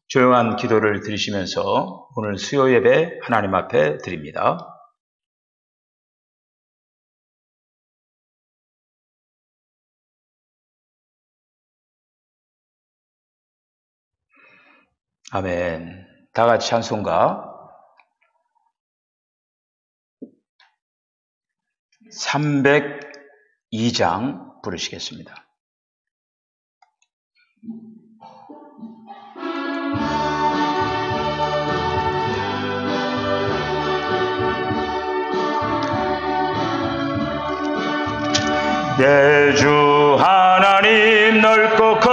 조용한 기도를 드리시면서 오늘 수요 예배 하나님 앞에 드립니다. 아멘. 다 같이 찬송가 302장 부르시겠습니다. 내 주 하나님 넓고 큰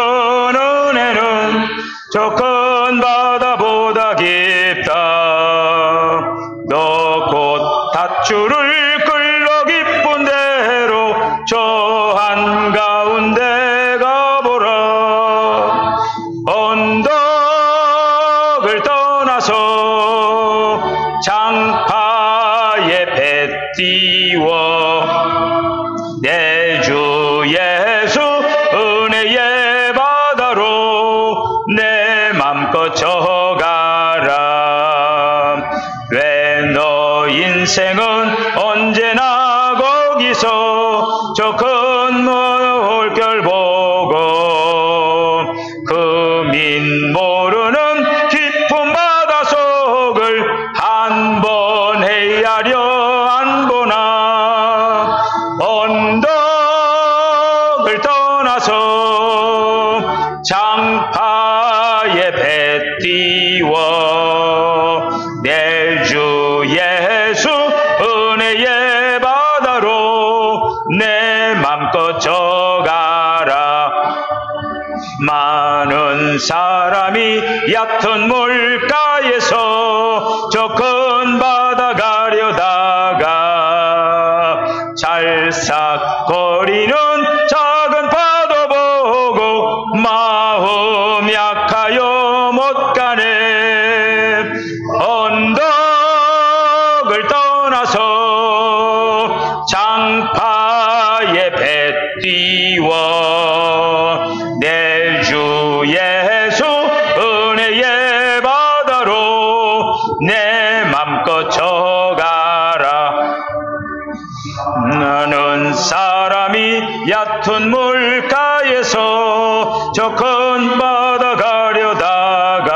은혜는 저 큰 바다보다 깊다. 너 곧 닷줄을 끌러 기쁜 대로 저 한가운데 가보라. 언덕을 떠나서 장파에 배 띄워 내 주 예수 은혜의 바다로 내 맘껏 져가라. 왜 너 인생은 언제나 거기서 저 큰 물결 보고 그 민 모르는 깊은 바다 속을 한 번 헤아려 안 보나. 언덕을 떠나서 장파에 배 띄워 내 주 예수 은혜의 바다로 내 맘껏 져가라. 많은 사람이 얕은 물가에서 저 큰 바다 가려다가 찰싹거리는 작은 파도 보고 마음 약하여 못 가네. 언덕을 떠나서 장파에 배 띄워 내 주 예수 은혜의 바다로 내 맘껏 져가라. 나는 사람이 얕은 물가에서 저 큰 바다 가려다가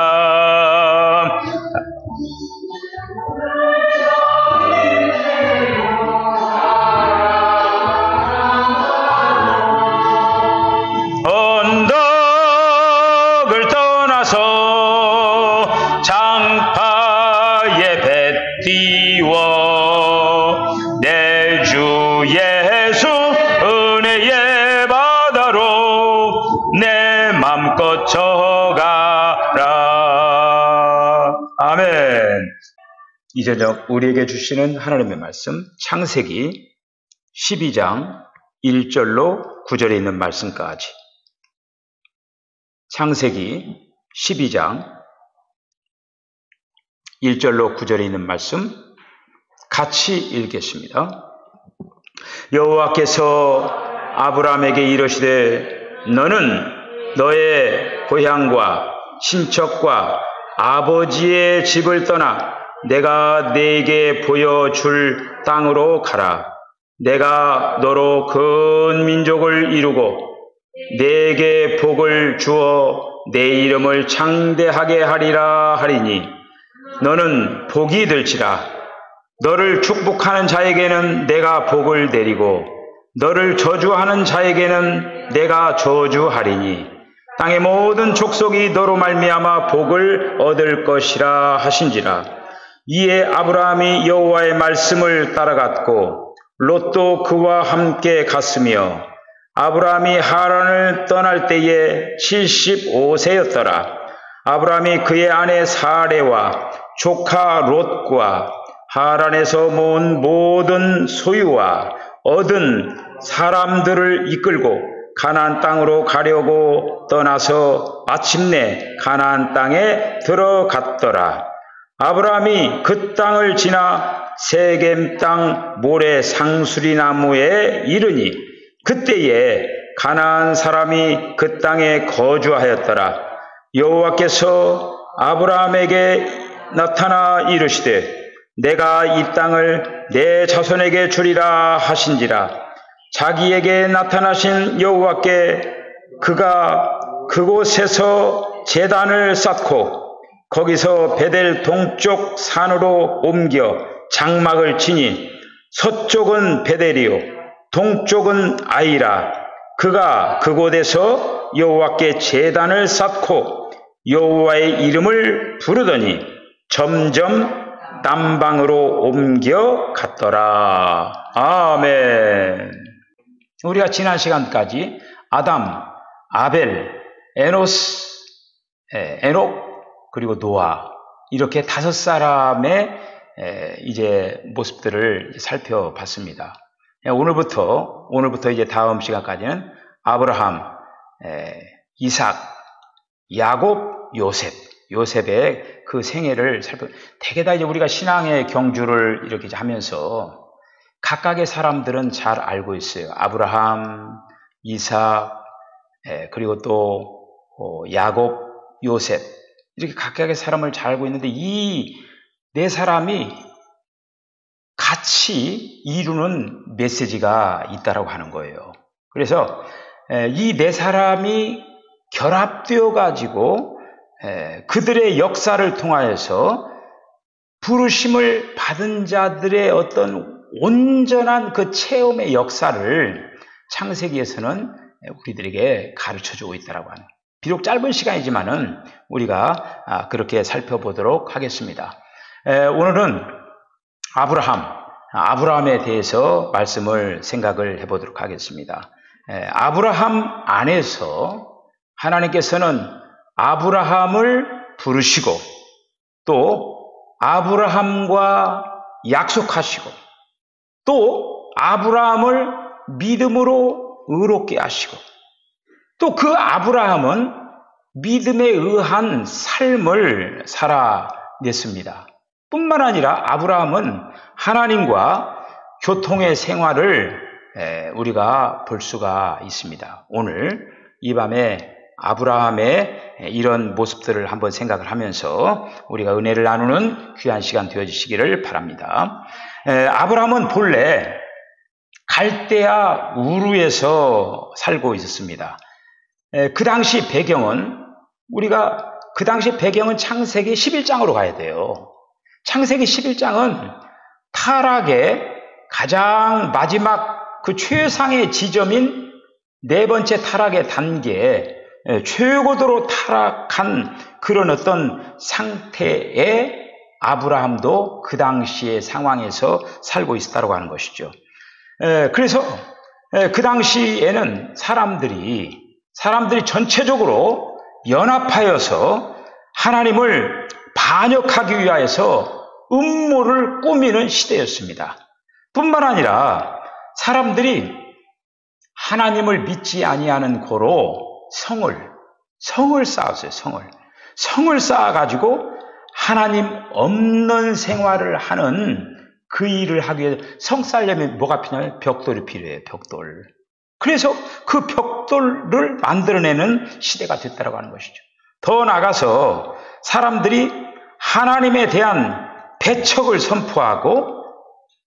언덕을 떠나서 장파에 배 띄워 내 주 예수 은혜의 바다로 내 맘껏 져가라. 아멘. 이 저녁 우리에게 주시는 하나님의 말씀 창세기 12장 1절로 9절에 있는 말씀까지. 창세기 12장 1절로 9절에 있는 말씀 같이 읽겠습니다. 여호와께서 아브라함에게 이르시되 너는 너의 고향과 친척과 아버지의 집을 떠나 내가 네게 보여줄 땅으로 가라. 내가 너로 큰 민족을 이루고 네게 복을 주어 내 이름을 창대하게 하리라 하리니 너는 복이 될지라. 너를 축복하는 자에게는 내가 복을 내리고 너를 저주하는 자에게는 내가 저주하리니 땅의 모든 족속이 너로 말미암아 복을 얻을 것이라 하신지라. 이에 아브라함이 여호와의 말씀을 따라갔고 롯도 그와 함께 갔으며 아브라함이 하란을 떠날 때에 75세였더라. 아브라함이 그의 아내 사레와 조카 롯과 하란에서 모은 모든 소유와 얻은 사람들을 이끌고 가나안 땅으로 가려고 떠나서 마침내 가나안 땅에 들어갔더라. 아브라함이 그 땅을 지나 세겜 땅 모래 상수리 나무에 이르니 그때에 가나안 사람이 그 땅에 거주하였더라. 여호와께서 아브라함에게 나타나 이르시되 내가 이 땅을 내 자손에게 주리라 하신지라. 자기에게 나타나신 여호와께 그가 그곳에서 제단을 쌓고 거기서 베델 동쪽 산으로 옮겨 장막을 치니 서쪽은 베델이요 동쪽은 아이라. 그가 그곳에서 여호와께 제단을 쌓고 여호와의 이름을 부르더니 점점 남방으로 옮겨 갔더라. 아멘. 우리가 지난 시간까지 아담, 아벨, 에녹, 그리고 노아 이렇게 5사람의 이제 모습들을 살펴봤습니다. 오늘부터 이제 다음 시간까지는 아브라함, 이삭, 야곱, 요셉의 그 생애를 되게 다 이제 우리가 신앙의 경주를 이렇게 하면서 각각의 사람들은 잘 알고 있어요. 아브라함, 이삭, 그리고 또 야곱, 요셉 이렇게 각각의 사람을 잘 알고 있는데 이 4사람이 같이 이루는 메시지가 있다라고 하는 거예요. 그래서 이 4사람이 결합되어 가지고 그들의 역사를 통하여서 부르심을 받은 자들의 어떤 온전한 그 체험의 역사를 창세기에서는 우리들에게 가르쳐주고 있다라고 하는, 비록 짧은 시간이지만은 우리가 그렇게 살펴보도록 하겠습니다. 오늘은 아브라함에 대해서 생각을 해보도록 하겠습니다. 아브라함 안에서 하나님께서는 아브라함을 부르시고 또 아브라함과 약속하시고 또 아브라함을 믿음으로 의롭게 하시고 또 그 아브라함은 믿음에 의한 삶을 살아냈습니다. 뿐만 아니라 아브라함은 하나님과 교통의 생활을 우리가 볼 수가 있습니다. 오늘 이 밤에 아브라함의 이런 모습들을 한번 생각을 하면서 우리가 은혜를 나누는 귀한 시간 되어주시기를 바랍니다. 아브라함은 본래 갈대아 우르에서 살고 있었습니다. 그 당시 배경은 창세기 11장으로 가야 돼요. 창세기 11장은 타락의 가장 마지막 그 최상의 지점인 4번째 타락의 단계, 최고도로 타락한 그런 어떤 상태의 아브라함도 그 당시의 상황에서 살고 있었다고 하는 것이죠. 그래서 그 당시에는 사람들이 전체적으로 연합하여서 하나님을 반역하기 위하여서 음모를 꾸미는 시대였습니다. 뿐만 아니라 사람들이 하나님을 믿지 아니하는 고로 성을 쌓았어요. 성을 쌓아가지고 하나님 없는 생활을 하는 그 일을 하기 위해 성 쌓으려면 뭐가 필요하냐면 벽돌이 필요해요. 벽돌. 그래서 그 벽돌을 만들어내는 시대가 됐다고 하는 것이죠. 더 나아가서 사람들이 하나님에 대한 배척을 선포하고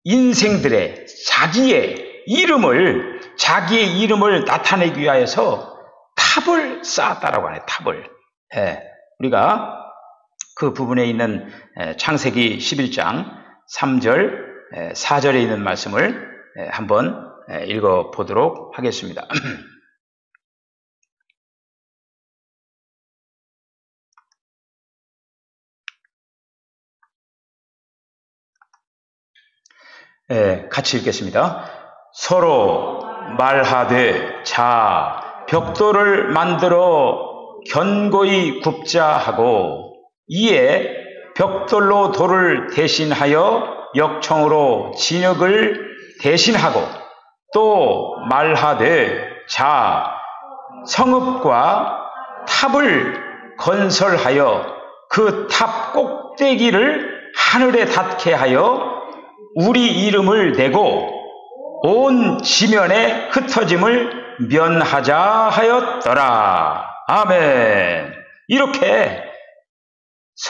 인생들의 자기의 이름을 나타내기 위하여서 탑을 쌓았다라고 하네요. 탑을. 우리가 그 부분에 있는 창세기 11장 3절, 4절에 있는 말씀을 한번 읽어보도록 하겠습니다. 같이 읽겠습니다. 서로 말하되 자 벽돌을 만들어 견고히 굽자 하고 이에 벽돌로 돌을 대신하여 역청으로 진흙을 대신하고 또 말하되 자 성읍과 탑을 건설하여 그 탑 꼭대기를 하늘에 닿게 하여 우리 이름을 대고 온 지면에 흩어짐을 면하자 하였더라. 아멘. 이렇게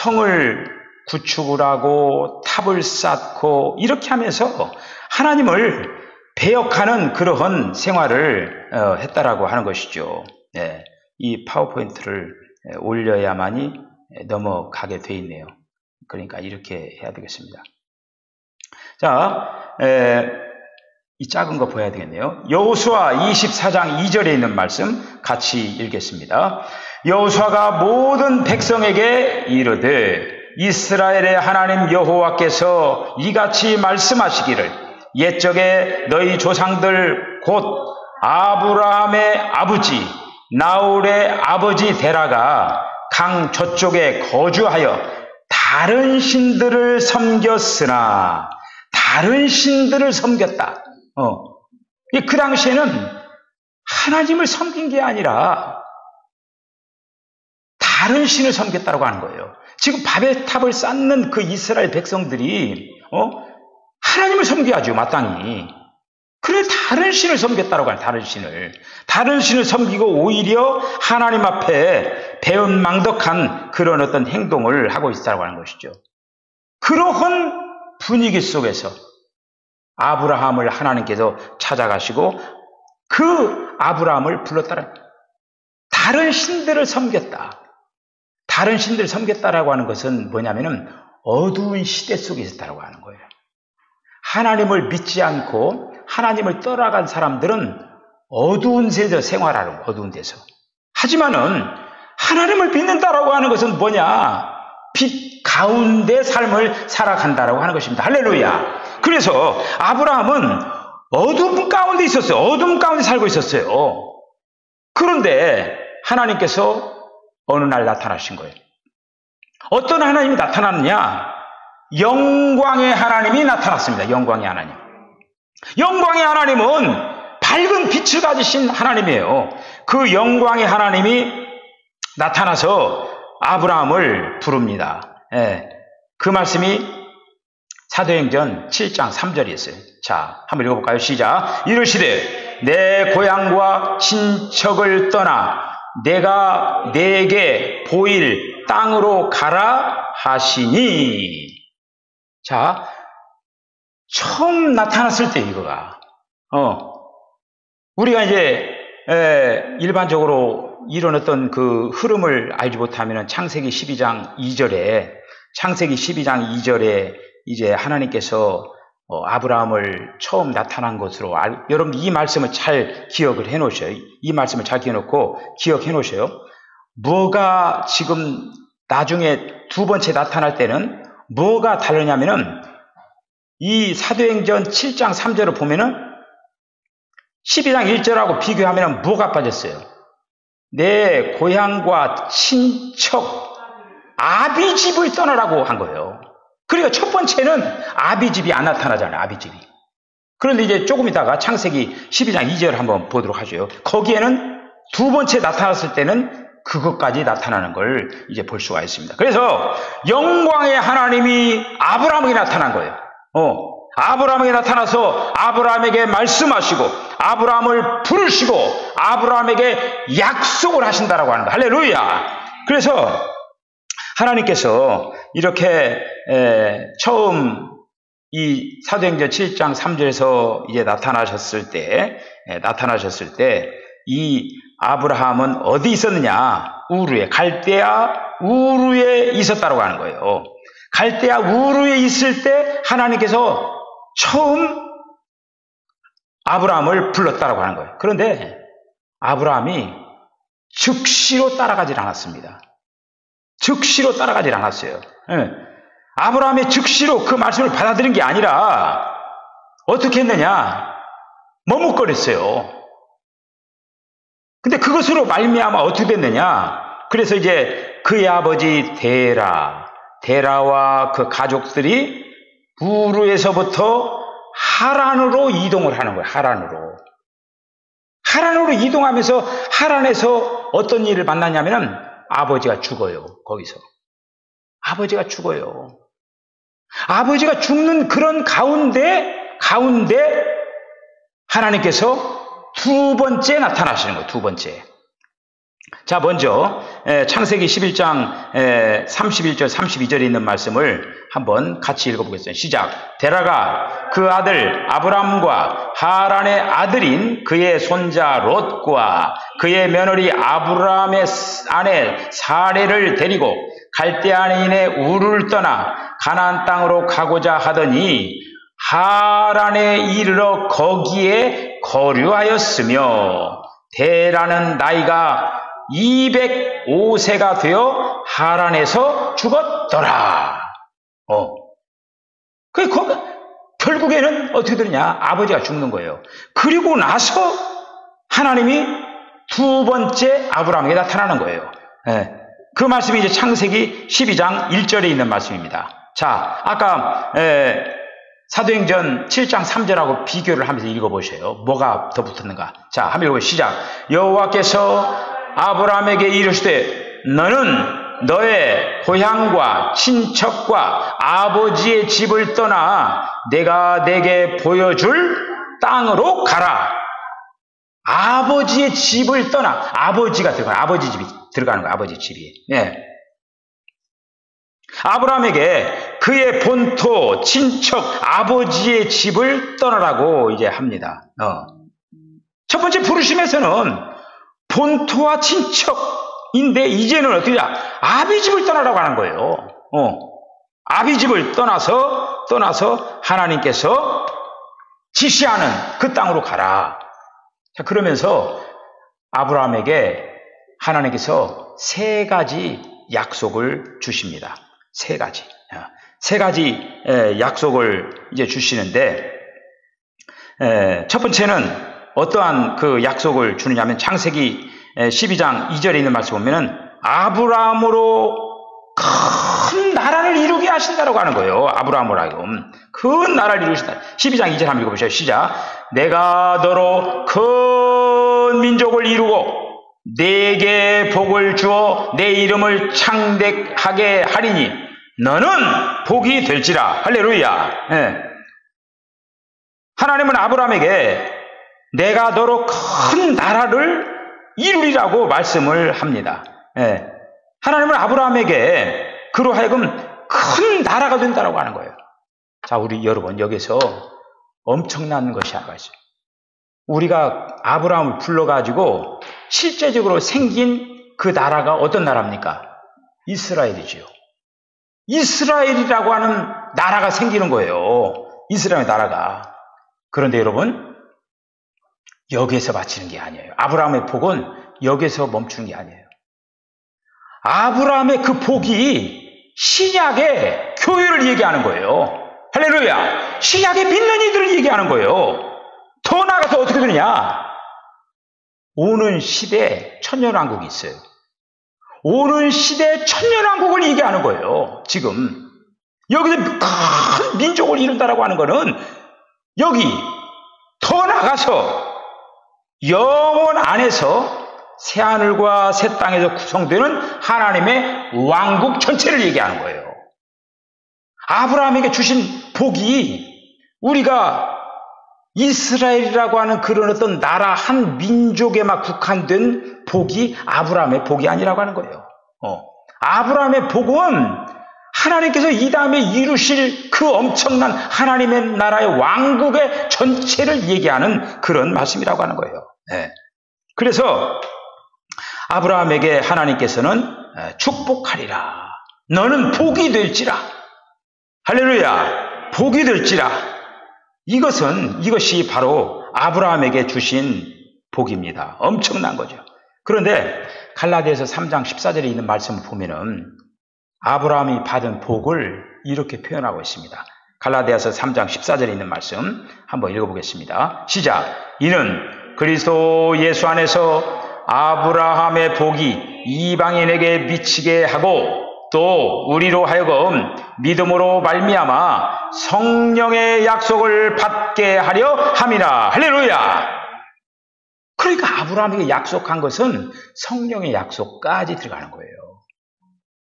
성을 구축을 하고 탑을 쌓고 이렇게 하면서 하나님을 배역하는 그러한 생활을 했다라고 하는 것이죠. 네, 이 파워포인트를 올려야만이 넘어가게 돼 있네요. 그러니까 이렇게 해야 되겠습니다. 자, 이 작은 거 보여야 되겠네요. 여호수아 24장 2절에 있는 말씀 같이 읽겠습니다. 여호수아가 모든 백성에게 이르되 이스라엘의 하나님 여호와께서 이같이 말씀하시기를 옛적에 너희 조상들 곧 아브라함의 아버지 나홀의 아버지 데라가 강 저쪽에 거주하여 다른 신들을 섬겼으나 다른 신들을 섬겼다. 그 당시에는 하나님을 섬긴 게 아니라 다른 신을 섬겼다고 하는 거예요. 지금 바벨 탑을 쌓는 그 이스라엘 백성들이 하나님을 섬겨야죠, 마땅히. 그래 다른 신을 섬겼다고 하는 다른 신을 섬기고 오히려 하나님 앞에 배은망덕한 그런 어떤 행동을 하고 있다고 하는 것이죠. 그러한 분위기 속에서 아브라함을 하나님께서 찾아가시고 그 아브라함을 불렀다라. 다른 신들을 섬겼다. 다른 신들을 섬겼다라고 하는 것은 뭐냐면은 어두운 시대 속에 있었다라고 하는 거예요. 하나님을 믿지 않고 하나님을 떠나간 사람들은 어두운 데서 생활하는 거예요. 어두운 데서. 하지만은 하나님을 믿는다라고 하는 것은 뭐냐? 빛 가운데 삶을 살아간다라고 하는 것입니다. 할렐루야. 그래서 아브라함은 어둠 가운데 있었어요. 어둠 가운데 살고 있었어요. 그런데 하나님께서 어느 날 나타나신 거예요. 어떤 하나님이 나타났느냐? 영광의 하나님이 나타났습니다. 영광의 하나님. 영광의 하나님은 밝은 빛을 가지신 하나님이에요. 그 영광의 하나님이 나타나서 아브라함을 부릅니다. 그 말씀이 사도행전 7장 3절이었어요. 자, 한번 읽어볼까요? 시작. 이르시되 내 고향과 친척을 떠나 내가 내게 보일 땅으로 가라 하시니. 자, 처음 나타났을 때 이거가 우리가 이제 일반적으로 이런 어떤 그 흐름을 알지 못하면 창세기 12장 2절에 이제 하나님께서 아브라함을 처음 나타난 것으로 여러분 이 말씀을 잘 기억을 해 놓으셔요. 이 말씀을 잘 기억해 놓으셔요. 뭐가 지금 나중에 두 번째 나타날 때는 뭐가 다르냐면은 이 사도행전 7장 3절을 보면은 12장 1절하고 비교하면 뭐가 빠졌어요? 내 고향과 친척 아비집을 떠나라고 한 거예요. 그러니까 첫 번째는 아비집이 안 나타나잖아요. 아비집이. 그런데 이제 조금 있다가 창세기 12장 2절 한번 보도록 하죠. 거기에는 두 번째 나타났을 때는 그것까지 나타나는 걸 이제 볼 수가 있습니다. 그래서 영광의 하나님이 아브라함에게 나타난 거예요. 아브라함에게 나타나서 아브라함에게 말씀하시고 아브라함을 부르시고 아브라함에게 약속을 하신다라고 하는 거예요. 할렐루야. 그래서 하나님께서 이렇게 처음 이 사도행전 7장 3절에서 이제 나타나셨을 때 이 아브라함은 어디 있었느냐? 우르에, 갈대아 우르에 있었다고 하는 거예요. 갈대아 우르에 있을 때 하나님께서 처음 아브라함을 불렀다고 하는 거예요. 그런데 아브라함이 즉시로 따라가질 않았습니다. 즉시로 따라가질 않았어요. 아브라함의 즉시로 그 말씀을 받아들인 게 아니라 어떻게 했느냐? 머뭇거렸어요. 근데 그것으로 말미암아 어떻게 됐느냐? 그래서 이제 그의 아버지 데라와 그 가족들이 우르에서부터 하란으로 이동을 하는 거예요. 하란으로 이동하면서 하란에서 어떤 일을 만나냐면은 아버지가 죽어요. 거기서 아버지가 죽어요. 아버지가 죽는 그런 가운데 하나님께서 두 번째 나타나시는 거예요. 두 번째. 자, 먼저 창세기 11장 31절 32절에 있는 말씀을 한번 같이 읽어보겠습니다. 시작. 데라가 그 아들 아브람과 하란의 아들인 그의 손자 롯과 그의 며느리 아브람의 아내 사레를 데리고 갈대아인의 우르를 떠나 가나안 땅으로 가고자 하더니 하란에 이르러 거기에 거류하였으며 데라는 나이가 205세가 되어 하란에서 죽었더라. 결국에는 어떻게 되느냐? 아버지가 죽는 거예요. 그리고 나서 하나님이 두 번째 아브라함에게 나타나는 거예요. 그 말씀이 이제 창세기 12장 1절에 있는 말씀입니다. 자, 아까 사도행전 7장 3절하고 비교를 하면서 읽어보세요. 뭐가 더 붙었는가? 자, 한번 읽어보세요. 시작. 여호와께서 아브라함에게 이르시되 너는 너의 고향과 친척과 아버지의 집을 떠나 내가 내게 보여줄 땅으로 가라. 아버지의 집을 떠나, 아버지가 들어가는, 아버지 집이 들어가는 거야. 아버지 집이. 아브라함에게 그의 본토, 친척, 아버지의 집을 떠나라고 이제 합니다. 첫 번째 부르심에서는 본토와 친척인데 이제는 어떻게 하냐? 아비 집을 떠나라고 하는 거예요. 아비 집을 떠나서 하나님께서 지시하는 그 땅으로 가라. 자, 그러면서 아브라함에게 하나님께서 세 가지 약속을 주십니다. 세 가지 약속을 이제 주시는데, 첫 번째는 어떠한 그 약속을 주느냐면 창세기 12장 2절에 있는 말씀 보면은 아브라함으로 큰 나라를 이루게 하신다라고 하는 거예요. 아브라함으로 하여금 큰 나라를 이루신다. 12장 2절 한번 읽어보세요. 시작. 내가 너로 큰 민족을 이루고 네게 복을 주어 내 이름을 창대하게 하리니 너는 복이 될지라. 할렐루야. 하나님은 아브라함에게 내가 너로 큰 나라를 이루리라고 말씀을 합니다. 하나님은 아브라함에게 그로 하여금 큰 나라가 된다라고 하는 거예요. 자, 우리 여러분 여기서 엄청난 것이 하나가 있어요. 우리가 아브라함을 불러가지고 실제적으로 생긴 그 나라가 어떤 나라입니까? 이스라엘이지요. 이스라엘이라고 하는 나라가 생기는 거예요. 이스라엘 나라가. 그런데 여러분 여기에서 마치는 게 아니에요. 아브라함의 복은 여기에서 멈추는 게 아니에요. 아브라함의 그 복이 신약의 교회를 얘기하는 거예요. 할렐루야. 신약의 믿는 이들을 얘기하는 거예요. 더 나아가서 어떻게 되느냐? 오는 시대 천년왕국이 있어요. 오는 시대 천년왕국을 얘기하는 거예요. 지금 여기서 큰 민족을 이룬다라고 하는 거는 여기 더 나가서 영원 안에서 새하늘과 새 땅에서 구성되는 하나님의 왕국 전체를 얘기하는 거예요. 아브라함에게 주신 복이 우리가 이스라엘이라고 하는 그런 어떤 나라 한 민족에만 국한된 복이 아브라함의 복이 아니라고 하는 거예요. 아브라함의 복은 하나님께서 이 다음에 이루실 그 엄청난 하나님의 나라의 왕국의 전체를 얘기하는 그런 말씀이라고 하는 거예요. 그래서 아브라함에게 하나님께서는 축복하리라. 너는 복이 될지라. 할렐루야. 복이 될지라. 이것이 바로 아브라함에게 주신 복입니다. 엄청난 거죠. 그런데 갈라디아서 3장 14절에 있는 말씀을 보면은 아브라함이 받은 복을 이렇게 표현하고 있습니다. 갈라디아서 3장 14절에 있는 말씀 한번 읽어보겠습니다. 시작. 이는 그리스도 예수 안에서 아브라함의 복이 이방인에게 미치게 하고 또 우리로 하여금 믿음으로 말미암아 성령의 약속을 받게 하려 함이라. 할렐루야. 그러니까 아브라함에게 약속한 것은 성령의 약속까지 들어가는 거예요.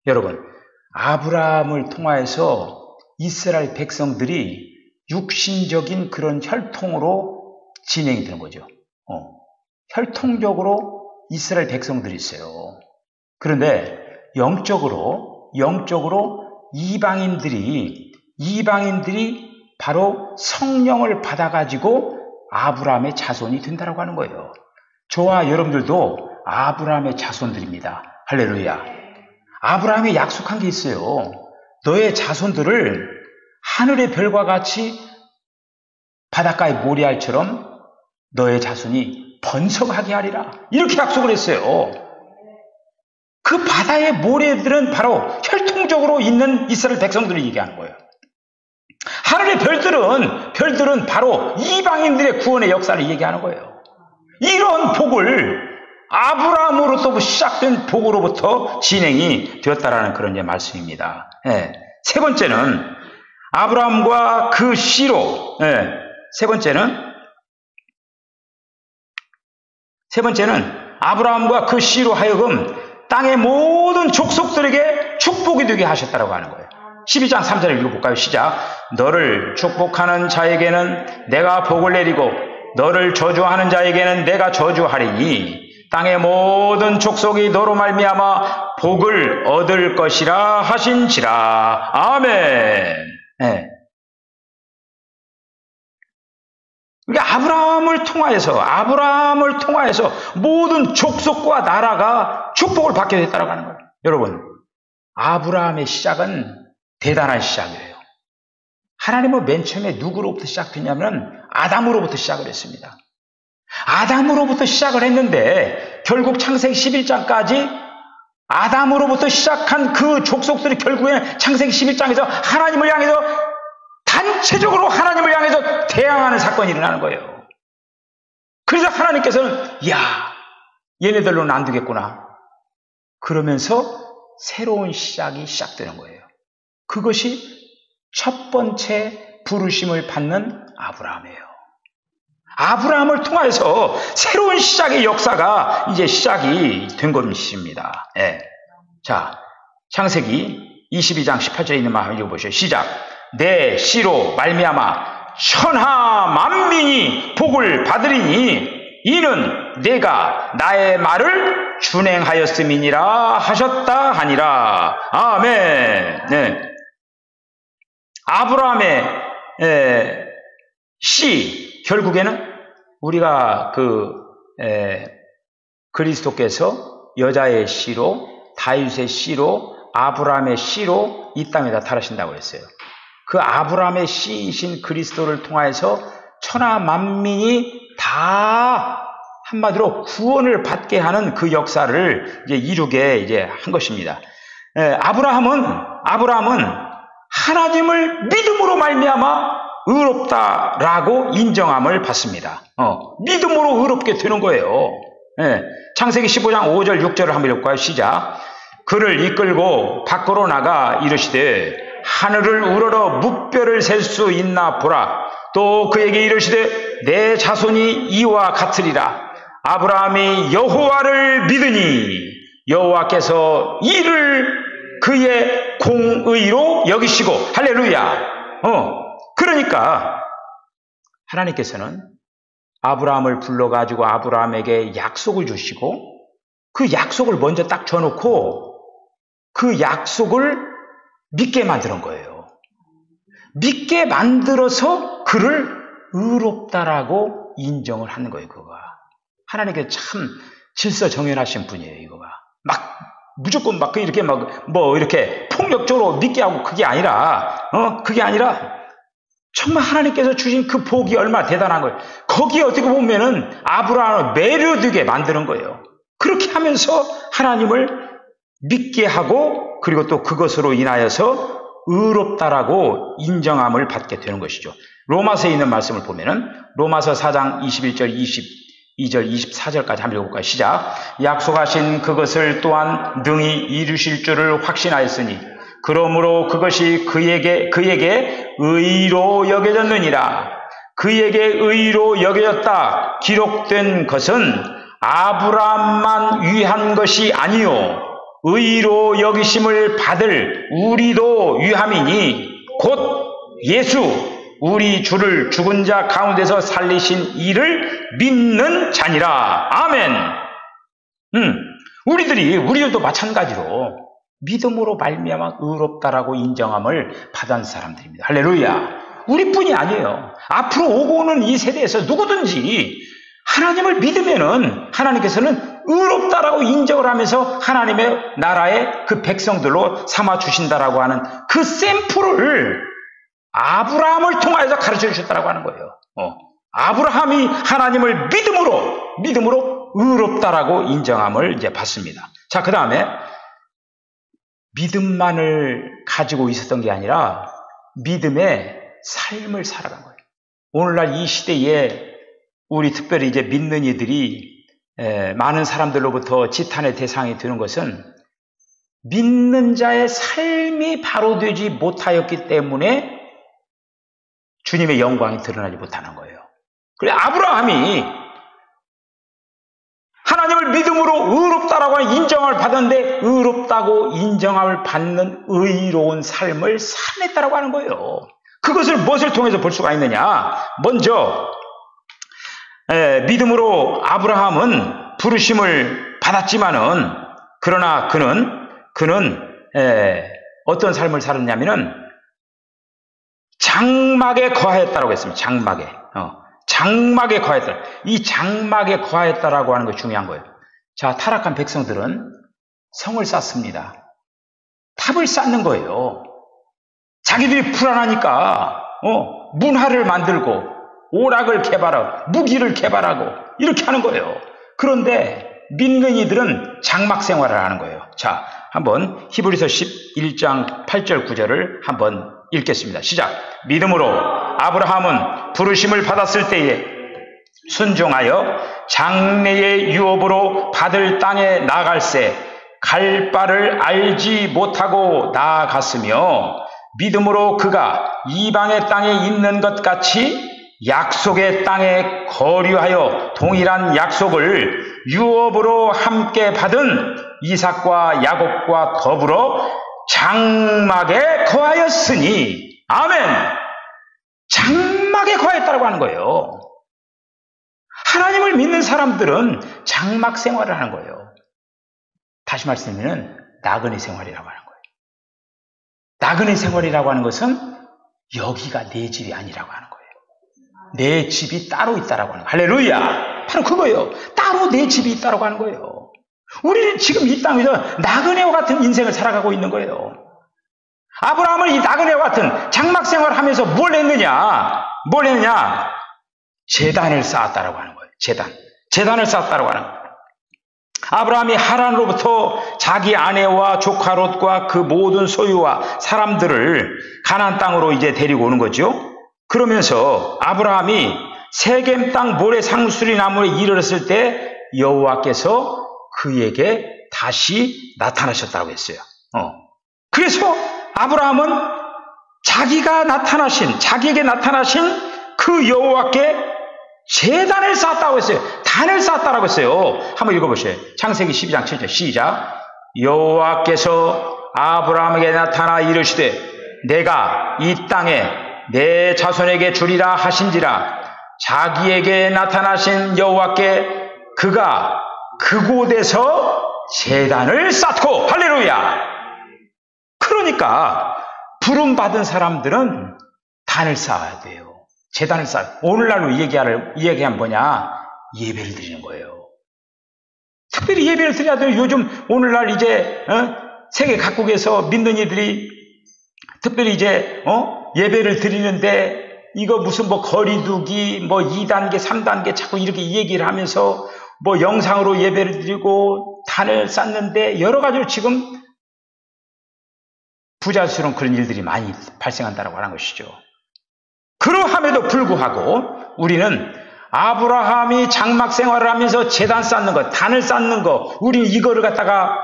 여러분, 아브라함을 통하여서 이스라엘 백성들이 육신적인 그런 혈통으로 진행이 되는 거죠. 혈통적으로 이스라엘 백성들이 있어요. 그런데 영적으로 이방인들이 바로 성령을 받아가지고 아브라함의 자손이 된다라고 하는 거예요. 저와 여러분들도 아브라함의 자손들입니다. 할렐루야. 아브라함이 약속한 게 있어요. 너의 자손들을 하늘의 별과 같이 바닷가의 모래알처럼 너의 자손이 번성하게 하리라. 이렇게 약속을 했어요. 그 바다의 모래들은 바로 혈통적으로 있는 이스라엘 백성들을 얘기하는 거예요. 하늘의 별들은 바로 이방인들의 구원의 역사를 얘기하는 거예요. 이런 복을 아브라함으로부터 시작된 복으로부터 진행이 되었다라는 그런 말씀입니다. 세 번째는 아브라함과 그 씨로, 세 번째는 아브라함과 그 씨로 하여금 땅의 모든 족속들에게 축복이 되게 하셨다라고 하는 거예요. 12장 3절을 읽어볼까요? 시작. 너를 축복하는 자에게는 내가 복을 내리고 너를 저주하는 자에게는 내가 저주하리니 땅의 모든 족속이 너로 말미암아 복을 얻을 것이라 하신지라. 아멘. 그러니까 아브라함을 통하여서 모든 족속과 나라가 축복을 받게 됐다라고 하는 거예요. 여러분, 아브라함의 시작은 대단한 시작이에요. 하나님은 맨 처음에 누구로부터 시작했냐면 아담으로부터 시작을 했습니다. 아담으로부터 시작을 했는데 결국 창세기 11장까지 아담으로부터 시작한 그 족속들이 결국에는 창세기 11장에서 하나님을 향해서 단체적으로 하나님을 향해서 대항하는 사건이 일어나는 거예요. 그래서 하나님께서는 얘네들로는 안 되겠구나. 그러면서 새로운 시작이 시작되는 거예요. 그것이 첫 번째 부르심을 받는 아브라함이에요. 아브라함을 통해서 새로운 시작의 역사가 이제 시작이 된 것입니다. 자, 창세기 22장 18절에 있는 말 읽어보세요. 시작. 내 씨로 말미암아 천하 만민이 복을 받으리니 이는 내가 나의 말을 준행하였음이니라 하셨다 하니라. 아멘. 아브라함의 씨, 결국에는 우리가 그리스도께서 여자의 씨로, 다윗의 씨로, 아브라함의 씨로 이 땅에다 타라신다고 했어요. 그 아브라함의 씨이신 그리스도를 통해서 천하 만민이 다 한마디로 구원을 받게 하는 그 역사를 이제 이루게 한 것입니다. 아브라함은 하나님을 믿음으로 말미암아 의롭다라고 인정함을 받습니다. 믿음으로 의롭게 되는 거예요. 창세기 15장 5절 6절을 한번 읽을까요? 시작. 그를 이끌고 밖으로 나가 이르시되 하늘을 우러러 묵별을 셀 수 있나 보라. 또 그에게 이르시되 내 자손이 이와 같으리라. 아브라함이 여호와를 믿으니 여호와께서 이를 그의 공의로 여기시고. 할렐루야. 그러니까 하나님께서는 아브라함을 불러가지고 아브라함에게 약속을 주시고 그 약속을 먼저 딱 줘놓고 그 약속을 믿게 만드는 거예요. 믿게 만들어서 그를 의롭다라고 인정을 하는 거예요. 그거가 하나님께 참 질서정연하신 분이에요. 이거가 막 무조건 막 이렇게 이렇게 폭력적으로 믿게 하고 그게 아니라 정말 하나님께서 주신 그 복이 얼마나 대단한 거예요. 거기에 어떻게 보면은 아브라함을 매료되게 만드는 거예요. 그렇게 하면서 하나님을 믿게 하고 그리고 또 그것으로 인하여서 의롭다라고 인정함을 받게 되는 것이죠. 로마서에 있는 말씀을 보면은 로마서 4장 21절 22절 24절까지 한번 읽어볼까요? 시작. 약속하신 그것을 또한 능히 이루실 줄을 확신하였으니 그러므로 그것이 그에게 의로 여겨졌느니라. 그에게 의로 여겨졌다 기록된 것은 아브라함만 위한 것이 아니요 의로 여기심을 받을 우리도 위함이니 곧 예수 우리 주를 죽은 자 가운데서 살리신 이를 믿는 자니라. 아멘. 우리들도 마찬가지로 믿음으로 말미암아 의롭다라고 인정함을 받은 사람들입니다. 할렐루야. 우리뿐이 아니에요. 앞으로 오고 오는 이 세대에서 누구든지 하나님을 믿으면은 하나님께서는 의롭다라고 인정을 하면서 하나님의 나라의 그 백성들로 삼아 주신다라고 하는 그 샘플을 아브라함을 통하여서 가르쳐 주셨다라고 하는 거예요. 아브라함이 하나님을 믿음으로 의롭다라고 인정함을 이제 받습니다. 자, 그 다음에 믿음만을 가지고 있었던 게 아니라 믿음의 삶을 살아간 거예요. 오늘날 이 시대에 우리 특별히 이제 믿는 이들이 많은 사람들로부터 지탄의 대상이 되는 것은 믿는 자의 삶이 바로 되지 못하였기 때문에 주님의 영광이 드러나지 못하는 거예요. 그래, 아브라함이 하나님을 믿음으로 의롭다라고 하는 인정을 받았는데 의롭다고 인정을 받는 의로운 삶을 살아냈다라고 하는 거예요. 그것을 무엇을 통해서 볼 수가 있느냐? 먼저 믿음으로 아브라함은 부르심을 받았지만은 그러나 그는 어떤 삶을 살았냐면은 장막에 거하였다라고 했습니다. 장막에 거하였다. 이 장막에 거하였다라고 하는 것이 중요한 거예요. 자, 타락한 백성들은 성을 쌓습니다. 탑을 쌓는 거예요. 자기들이 불안하니까 문화를 만들고 오락을 개발하고 무기를 개발하고 이렇게 하는 거예요. 그런데 믿는 이들은 장막 생활을 하는 거예요. 자, 한번 히브리서 11장 8절 9절을 한번 읽겠습니다. 시작. 믿음으로 아브라함은 부르심을 받았을 때에 순종하여 장래의 유업으로 받을 땅에 나아갈새 갈 바를 알지 못하고 나아갔으며 믿음으로 그가 이방의 땅에 있는 것 같이 약속의 땅에 거류하여 동일한 약속을 유업으로 함께 받은 이삭과 야곱과 더불어 장막에 거하였으니 아멘. 장막에 거하였다고 하는 거예요. 하나님을 믿는 사람들은 장막 생활을 하는 거예요. 다시 말씀드리면 나그네 생활이라고 하는 거예요. 나그네 생활이라고 하는 것은 여기가 내 집이 아니라고 하는 거예요. 내 집이 따로 있다라고 하는 거예요. 할렐루야. 바로 그거예요. 따로 내 집이 있다라고 하는 거예요. 우리는 지금 이 땅에서 나그네와 같은 인생을 살아가고 있는 거예요. 아브라함은 이 나그네와 같은 장막 생활을 하면서 뭘 했느냐? 제단을 쌓았다라고 하는 거예요. 제단을 쌓았다라고 하는 거예요. 아브라함이 하란으로부터 자기 아내와 조카 롯과 그 모든 소유와 사람들을 가나안 땅으로 이제 데리고 오는 거죠. 그러면서 아브라함이 세겜 땅 모래 상수리 나무에 이르렀을 때 여호와께서 그에게 다시 나타나셨다고 했어요. 그래서 아브라함은 자기에게 나타나신 그 여호와께 제단을 쌓았다고 했어요. 단을 쌓았다고 했어요. 한번 읽어보세요. 창세기 12장 7절 시작. 여호와께서 아브라함에게 나타나 이르시되 내가 이 땅에 내 자손에게 주리라 하신지라. 자기에게 나타나신 여호와께 그가 그곳에서 제단을 쌓고 할렐루야. 그러니까 부름받은 사람들은 단을 쌓아야 돼요. 제단을 쌓아요. 오늘날로 얘기하면 뭐냐? 예배를 드리는 거예요. 특별히 예배를 드려야 돼요. 요즘 오늘날 이제 세계 각국에서 믿는 이들이 특별히 이제 예배를 드리는데 이거 무슨 뭐 거리두기 뭐 2단계 3단계 자꾸 이렇게 얘기를 하면서 뭐 영상으로 예배를 드리고 단을 쌓는데 여러 가지로 지금 부자스러운 그런 일들이 많이 발생한다고 하는 것이죠. 그러함에도 불구하고 우리는 아브라함이 장막 생활을 하면서 제단 쌓는 것, 단을 쌓는 것, 우리는 이거를 갖다가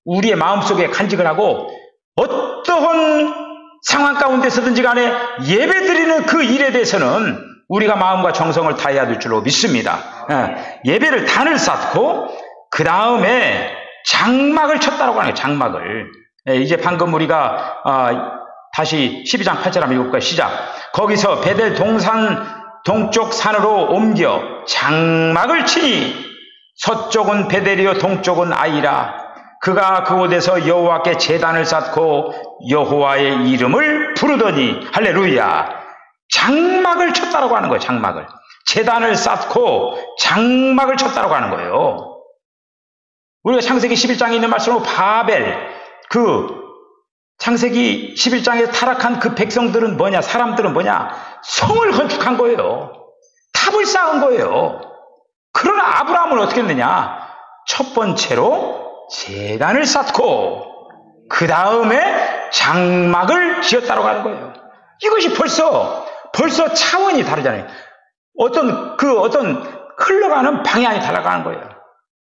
우리의 마음속에 간직을 하고 어떠한 상황 가운데서든지 간에 예배드리는 그 일에 대해서는 우리가 마음과 정성을 다해야 될 줄로 믿습니다. 예배를 단을 쌓고 그 다음에 장막을 쳤다라고 하는 거예요. 장막을. 이제 방금 우리가 다시 12장 8절 한번 읽어볼까요? 시작. 거기서 베델 동산 동쪽 산으로 옮겨 장막을 치니 서쪽은 베델이요 동쪽은 아이라. 그가 그곳에서 여호와께 제단을 쌓고 여호와의 이름을 부르더니 할렐루야. 장막을 쳤다라고 하는 거예요. 장막을. 제단을 쌓고 장막을 쳤다라고 하는 거예요. 우리가 창세기 11장에 있는 말씀으로 바벨, 창세기 11장에 타락한 그 백성들은 뭐냐? 사람들은 뭐냐? 성을 건축한 거예요. 탑을 쌓은 거예요. 그러나 아브라함은 어떻게 했느냐? 첫 번째로 제단을 쌓고 그 다음에 장막을 지었다고 하는 거예요. 이것이 벌써 차원이 다르잖아요. 어떤 흘러가는 방향이 달라가는 거예요.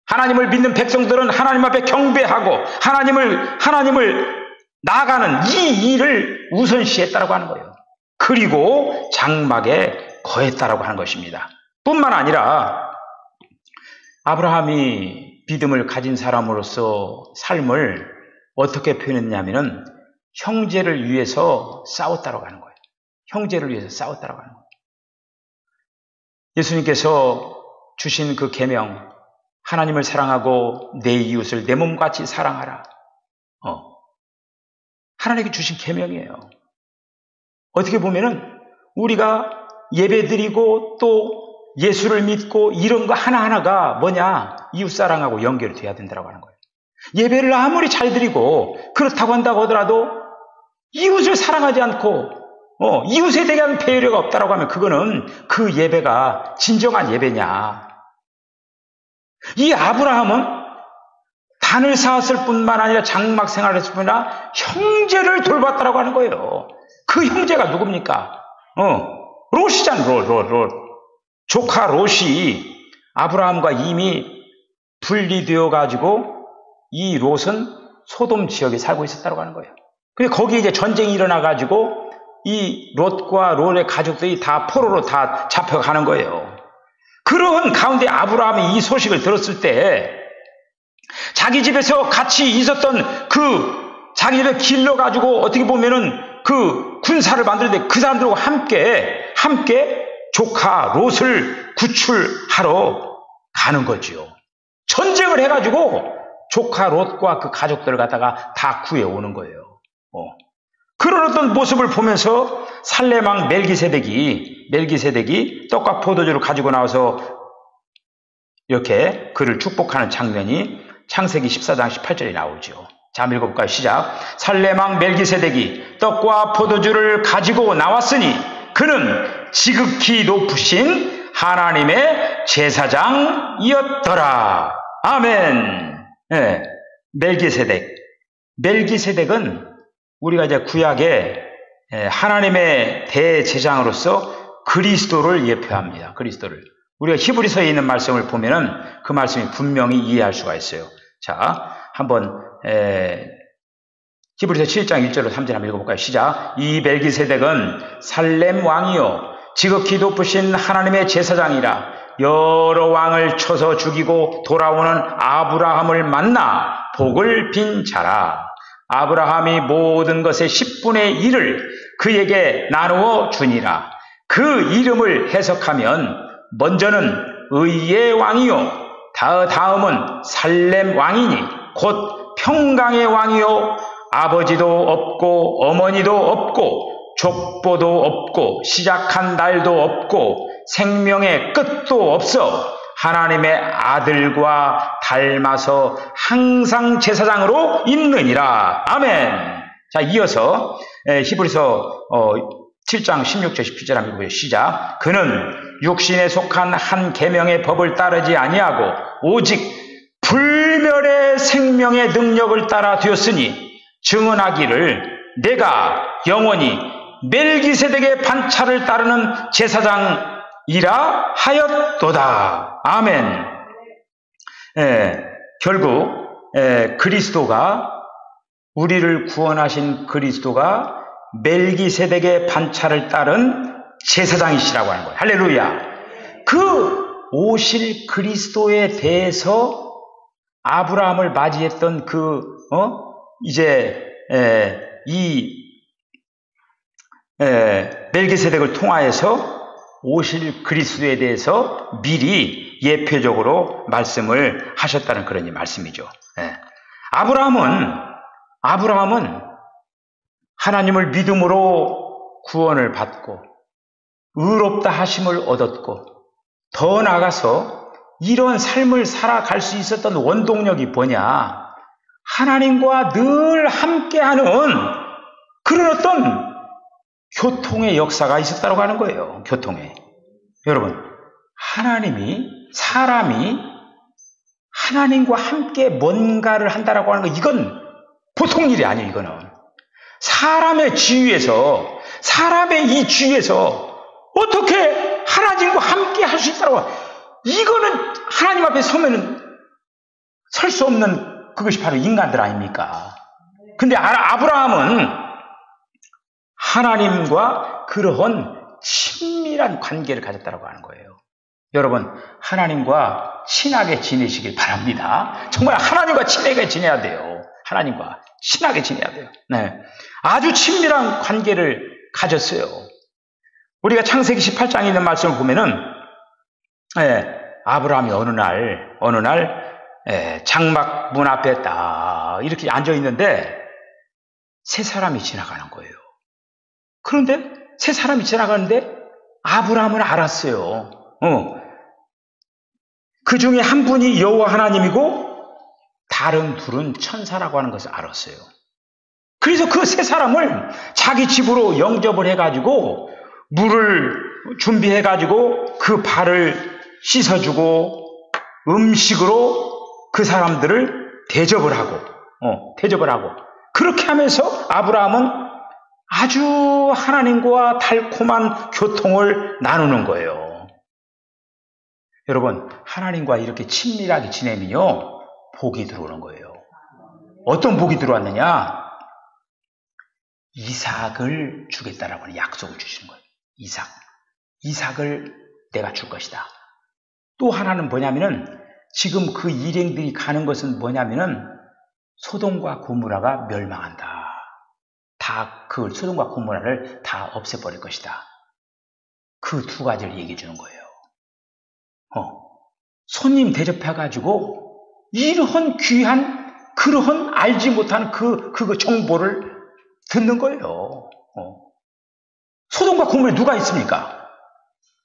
하나님을 믿는 백성들은 하나님 앞에 경배하고 하나님을 나아가는 이 일을 우선시했다라고 하는 거예요. 그리고 장막에 거했다라고 하는 것입니다. 뿐만 아니라 아브라함이 믿음을 가진 사람으로서 삶을 어떻게 표현했냐면은 형제를 위해서 싸웠다라고 하는 거예요. 형제를 위해서 싸웠다라고 하는 거예요. 예수님께서 주신 그 계명, 하나님을 사랑하고 내 이웃을 내 몸같이 사랑하라. 하나님께 주신 계명이에요. 어떻게 보면은 우리가 예배드리고 또 예수를 믿고 이런 거 하나하나가 뭐냐? 이웃 사랑하고 연결이 돼야 된다고 하는 거예요. 예배를 아무리 잘 드리고 그렇다고 한다고 하더라도 이웃을 사랑하지 않고 이웃에 대한 배려가 없다라고 하면 그거는 그 예배가 진정한 예배냐? 이 아브라함은 단을 쌓았을 뿐만 아니라 장막 생활을 했을 뿐 아니라 형제를 돌봤다라고 하는 거예요. 그 형제가 누굽니까? 롯이잖아, 롯. 조카 롯이 아브라함과 이미 분리되어 가지고 이 롯은 소돔 지역에 살고 있었다고 하는 거예요. 근데 거기에 이제 전쟁이 일어나 가지고 이 롯과 롯의 가족들이 다 포로로 다 잡혀가는 거예요. 그런 가운데 아브라함이 이 소식을 들었을 때 자기 집에서 같이 있었던 자기 집에 길러가지고 어떻게 보면은 그 군사를 만드는데 그 사람들과 함께 조카 롯을 구출하러 가는 거지요. 전쟁을 해가지고 조카 롯과 그 가족들을 갖다가 다 구해오는 거예요. 그런 어떤 모습을 보면서 살렘왕 멜기세덱이 떡과 포도주를 가지고 나와서 이렇게 그를 축복하는 장면이 창세기 14장 18절에 나오죠. 자, 읽어볼까요? 시작. 살렘왕 멜기세덱이 떡과 포도주를 가지고 나왔으니 그는 지극히 높으신 하나님의 제사장이었더라. 아멘. 네, 멜기세덱은 우리가 이제 구약에 하나님의 대제사장으로서 그리스도를 예표합니다. 그리스도를. 우리가 히브리서에 있는 말씀을 보면은 그 말씀이 분명히 이해할 수가 있어요. 자, 한번 히브리서 7장 1절로 3절 한번 읽어볼까요? 시작. 이 멜기세덱은 살렘 왕이요 지극히 높으신 하나님의 제사장이라. 여러 왕을 쳐서 죽이고 돌아오는 아브라함을 만나 복을 빈 자라. 아브라함이 모든 것의 10분의 1을 그에게 나누어 주니라. 그 이름을 해석하면 먼저는 의의 왕이요 다음은 살렘 왕이니 곧 평강의 왕이요 아버지도 없고 어머니도 없고 족보도 없고 시작한 날도 없고 생명의 끝도 없어 하나님의 아들과 닮아서 항상 제사장으로 있느니라. 아멘. 자, 이어서 히브리서 7장 16절 17절 한번 읽어보세요. 시작. 그는 육신에 속한 한 계명의 법을 따르지 아니하고 오직 불멸의 생명의 능력을 따라 되었으니 증언하기를 내가 영원히 멜기세덱의 반차를 따르는 제사장이라 하였도다. 아멘. 결국 그리스도가 우리를 구원하신 그리스도가 멜기세덱의 반차를 따른 제사장이시라고 하는 거예요. 할렐루야. 그 오실 그리스도에 대해서 아브라함을 맞이했던 멜기세덱을 통하여서 오실 그리스도에 대해서 미리 예표적으로 말씀을 하셨다는 그런 말씀이죠. 예. 아브라함은 하나님을 믿음으로 구원을 받고 의롭다 하심을 얻었고 더 나아가서 이런 삶을 살아갈 수 있었던 원동력이 뭐냐? 하나님과 늘 함께하는 그런 어떤 교통의 역사가 있었다고 하는 거예요. 교통에. 여러분, 사람이 하나님과 함께 뭔가를 한다라고 하는 거, 이건 보통 일이 아니에요, 이거는. 사람의 이 주위에서 어떻게 하나님과 함께 할 수 있다고, 이거는 하나님 앞에 서면은 설 수 없는 그것이 바로 인간들 아닙니까? 근데 아브라함은 하나님과 그러한 친밀한 관계를 가졌다고 하는 거예요. 여러분, 하나님과 친하게 지내시길 바랍니다. 정말 하나님과 친하게 지내야 돼요. 하나님과 친하게 지내야 돼요. 네. 아주 친밀한 관계를 가졌어요. 우리가 창세기 18장에 있는 말씀을 보면은, 아브라함이 어느 날 장막 문 앞에 딱 이렇게 앉아 있는데 세 사람이 지나가는 거예요. 그런데 세 사람이 지나가는데 아브라함은 알았어요. 그 중에 한 분이 여호와 하나님이고 다른 둘은 천사라고 하는 것을 알았어요. 그래서 그 세 사람을 자기 집으로 영접을 해가지고 물을 준비해가지고 그 발을 씻어주고 음식으로 그 사람들을 대접을 하고 그렇게 하면서 아브라함은 아주 하나님과 달콤한 교통을 나누는 거예요. 여러분, 하나님과 이렇게 친밀하게 지내면요, 복이 들어오는 거예요. 어떤 복이 들어왔느냐? 이삭을 주겠다라고 하는 약속을 주시는 거예요. 이삭을 내가 줄 것이다. 또 하나는 뭐냐면은 지금 그 일행들이 가는 것은 뭐냐면은 소돔과 고모라가 멸망한다. 그 소돔과 고모라를 다 없애버릴 것이다. 그 두 가지를 얘기해 주는 거예요. 손님 대접해가지고 이러한 귀한 그러한 알지 못하는 그 정보를 듣는 거예요. 소돔과 고모라에 누가 있습니까?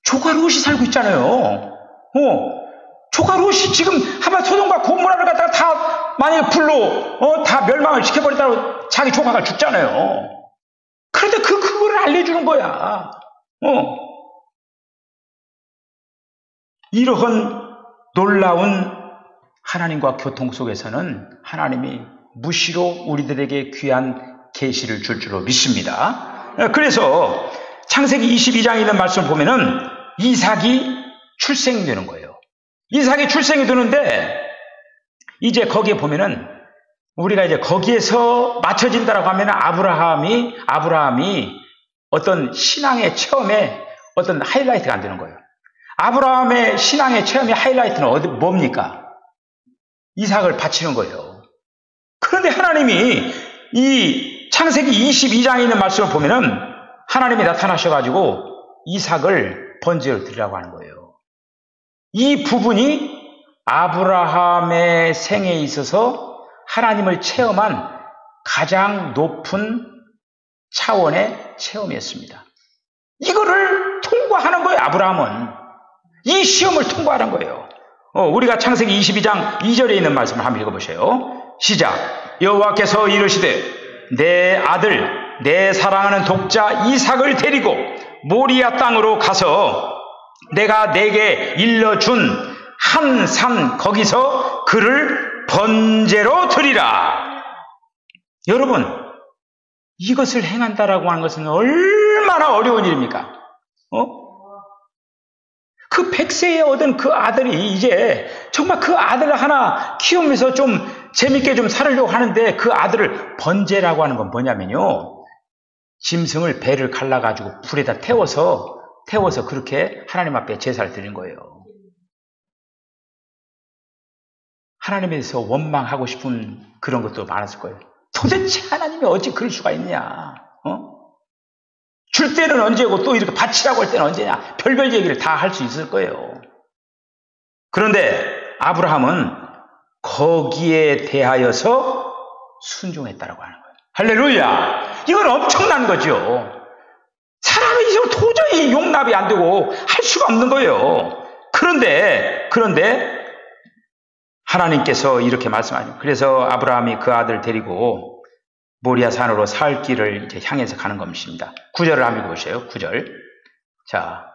조카 롯이 살고 있잖아요. 조카 롯이 지금 하마 소돔과 고모라를 갖다가 다 만약에 불로 다 멸망을 시켜버렸다고 자기 조카가 죽잖아요. 그런데 그거를 알려주는 거야. 이러한 놀라운 하나님과 교통 속에서는 하나님이 무시로 우리들에게 귀한 계시를 줄 줄로 믿습니다. 그래서 창세기 22장에 있는 말씀을 보면은 이삭이 출생되는 거예요. 이삭이 출생이 되는데 이제 거기에 보면은 우리가 이제 거기에서 맞춰진다라고 하면 아브라함이 어떤 신앙의 체험에 어떤 하이라이트가 안 되는 거예요. 아브라함의 신앙의 체험의 하이라이트는 뭡니까? 이삭을 바치는 거예요. 그런데 하나님이 이 창세기 22장에 있는 말씀을 보면은 하나님이 나타나셔가지고 이삭을 번제로 드리라고 하는 거예요. 이 부분이 아브라함의 생에 있어서 하나님을 체험한 가장 높은 차원의 체험이었습니다. 이거를 통과하는 거예요, 아브라함은. 이 시험을 통과하는 거예요. 우리가 창세기 22장 2절에 있는 말씀을 한번 읽어보세요. 시작. 여호와께서 이르시되 내 아들 내 사랑하는 독자 이삭을 데리고 모리아 땅으로 가서 내가 내게 일러준 한 산 거기서 그를 번제로 드리라. 여러분, 이것을 행한다라고 하는 것은 얼마나 어려운 일입니까? 그 100세에 얻은 그 아들이 이제 정말 그 아들을 하나 키우면서 좀 재밌게 좀 살으려고 하는데 그 아들을 번제라고 하는 건 뭐냐면요, 짐승을 배를 갈라가지고 불에다 태워서 그렇게 하나님 앞에 제사를 드리는 거예요. 하나님에 대해서 원망하고 싶은 그런 것도 많았을 거예요. 도대체 하나님이 어찌 그럴 수가 있냐? 줄 때는 언제고 또 이렇게 바치라고 할 때는 언제냐? 별별 얘기를 다 할 수 있을 거예요. 그런데 아브라함은 거기에 대하여서 순종했다라고 하는 거예요. 할렐루야! 이건 엄청난 거죠. 사람이 지금 도저히 용납이 안 되고 할 수가 없는 거예요. 그런데 하나님께서 이렇게 말씀하죠. 그래서 아브라함이 그 아들 데리고 모리아 산으로 살 길을 이제 향해서 가는 것입니다. 9절을 한번 읽어보세요. 9절. 자,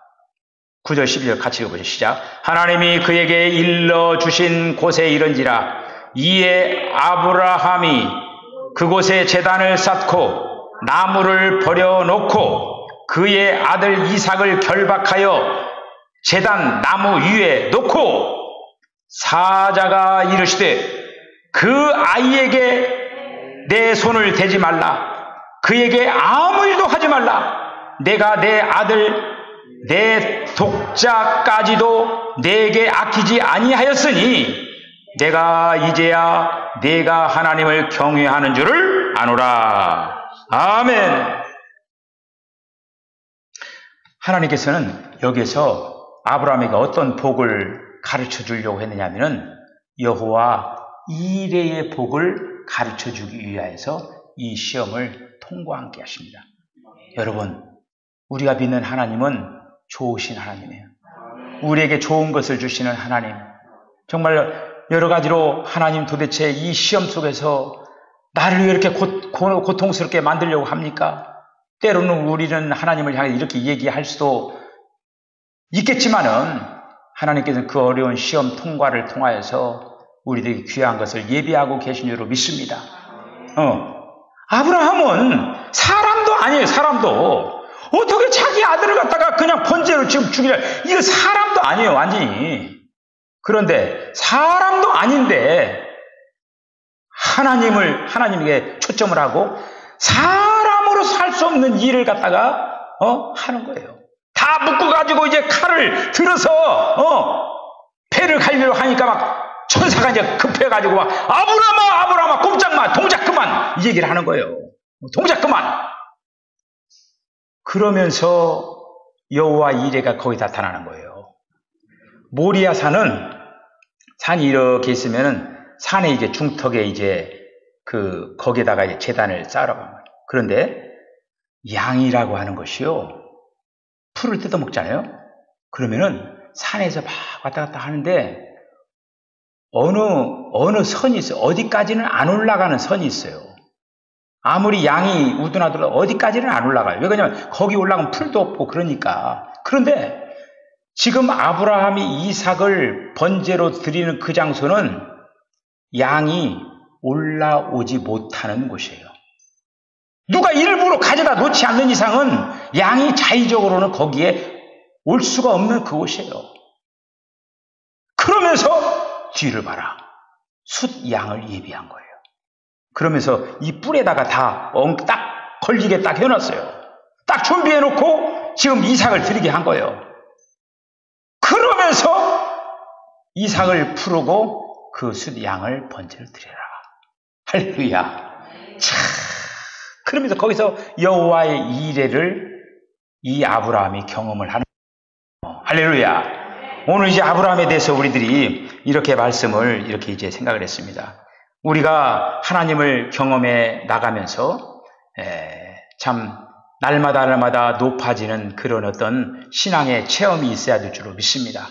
9절 11절 같이 읽어보세요. 시작. 하나님이 그에게 일러주신 곳에 이른지라 이에 아브라함이 그곳에 제단을 쌓고 나무를 버려놓고 그의 아들 이삭을 결박하여 제단 나무 위에 놓고 사자가 이르시되 그 아이에게 내 손을 대지 말라. 그에게 아무 일도 하지 말라. 내가 내 아들 내 독자까지도 내게 아끼지 아니하였으니 내가 이제야 내가 하나님을 경외하는 줄을 아노라. 아멘. 하나님께서는 여기서 아브라함에게 어떤 복을 가르쳐 주려고 했느냐면은 여호와 이레의 복을 가르쳐 주기 위하여서 이 시험을 통과하게 하십니다. 여러분, 우리가 믿는 하나님은 좋으신 하나님이에요. 우리에게 좋은 것을 주시는 하나님. 정말 여러 가지로 하나님 도대체 이 시험 속에서 나를 왜 이렇게 고통스럽게 만들려고 합니까? 때로는 우리는 하나님을 향해 이렇게 얘기할 수도 있겠지만은 하나님께서는 그 어려운 시험 통과를 통하여서 우리들에게 귀한 것을 예비하고 계신 줄로 믿습니다. 아브라함은 사람도 아니에요. 사람도. 어떻게 자기 아들을 갖다가 그냥 번제로 지금 죽이려. 이거 사람도 아니에요. 완전히. 그런데 사람도 아닌데 하나님에게 초점을 하고 사람으로서 할 수 없는 일을 갖다가 하는 거예요. 다 묶어가지고 이제 칼을 들어서 배를 갈려고 하니까 막 천사가 이제 급해가지고 막 아브라함아 꼼짝마 동작 그만 이 얘기를 하는 거예요. 동작 그만. 그러면서 여호와 이레가 거기 나타나는 거예요. 모리아 산이 이렇게 있으면은 산에 이제 중턱에 이제 거기에다가 이제 제단을 쌓으라고 하는 거예요. 그런데 양이라고 하는 것이요. 풀을 뜯어먹잖아요. 그러면은 산에서 막 왔다 갔다 하는데 어느 선이 있어요. 어디까지는 안 올라가는 선이 있어요. 아무리 양이 우둔하더라도 어디까지는 안 올라가요. 왜냐하면 거기 올라가면 풀도 없고 그러니까. 그런데 지금 아브라함이 이삭을 번제로 드리는 그 장소는 양이 올라오지 못하는 곳이에요. 누가 일부러 가져다 놓지 않는 이상은 양이 자의적으로는 거기에 올 수가 없는 그곳이에요. 그러면서 뒤를 봐라. 숫 양을 예비한 거예요. 그러면서 이 뿔에다가 다 딱 걸리게 딱 해놨어요. 딱 준비해놓고 지금 이삭을 드리게 한 거예요. 그러면서 이삭을 풀고 그 숫 양을 번제를 드려라. 할렐루야. 그러면서 거기서 여호와의 이레를 이 아브라함이 경험을 하는 거예요. 할렐루야. 오늘 이제 아브라함에 대해서 우리들이 이렇게 말씀을 이렇게 이제 생각을 했습니다. 우리가 하나님을 경험해 나가면서 참 날마다 높아지는 그런 어떤 신앙의 체험이 있어야 될 줄로 믿습니다.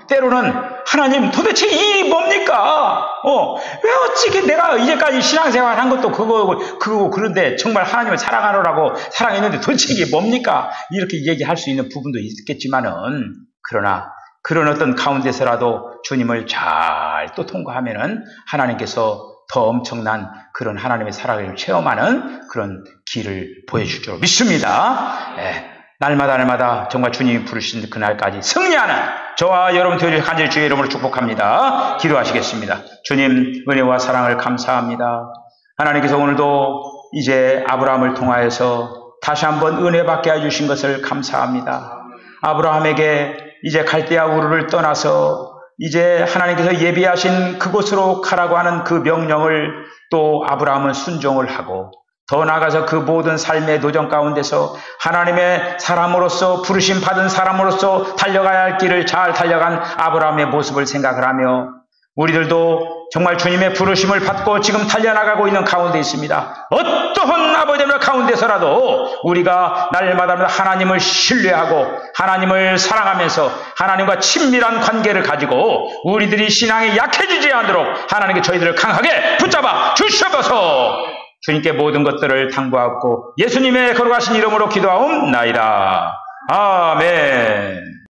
때로는 하나님 도대체 이 일이 뭡니까? 왜 어찌게 내가 이제까지 신앙생활 한 것도 그거고 그런데 정말 하나님을 사랑하노라고 사랑했는데 도대체 이게 뭡니까? 이렇게 얘기할 수 있는 부분도 있겠지만은 그러나 그런 어떤 가운데서라도 주님을 잘 또 통과하면은 하나님께서 더 엄청난 그런 하나님의 사랑을 체험하는 그런 길을 보여줄 줄 믿습니다. 날마다 정말 주님이 부르신 그날까지 승리하는 저와 여러분들을 간절히 주의 이름으로 축복합니다. 기도하시겠습니다. 주님 은혜와 사랑을 감사합니다. 하나님께서 오늘도 이제 아브라함을 통하여서 다시 한번 은혜 받게 해주신 것을 감사합니다. 아브라함에게 이제 갈대아 우르를 떠나서 이제 하나님께서 예비하신 그곳으로 가라고 하는 그 명령을 또 아브라함은 순종을 하고 더 나아가서 그 모든 삶의 도전 가운데서 하나님의 사람으로서 부르심 받은 사람으로서 달려가야 할 길을 잘 달려간 아브라함의 모습을 생각을 하며 우리들도 정말 주님의 부르심을 받고 지금 달려나가고 있는 가운데 있습니다. 어떠한 아버지의 가운데서라도 우리가 날마다 하나님을 신뢰하고 하나님을 사랑하면서 하나님과 친밀한 관계를 가지고 우리들이 신앙이 약해지지 않도록 하나님께 저희들을 강하게 붙잡아 주셔서 주님께 모든 것들을 당부하고 예수님의 거룩하신 이름으로 기도하옵나이다. 아멘.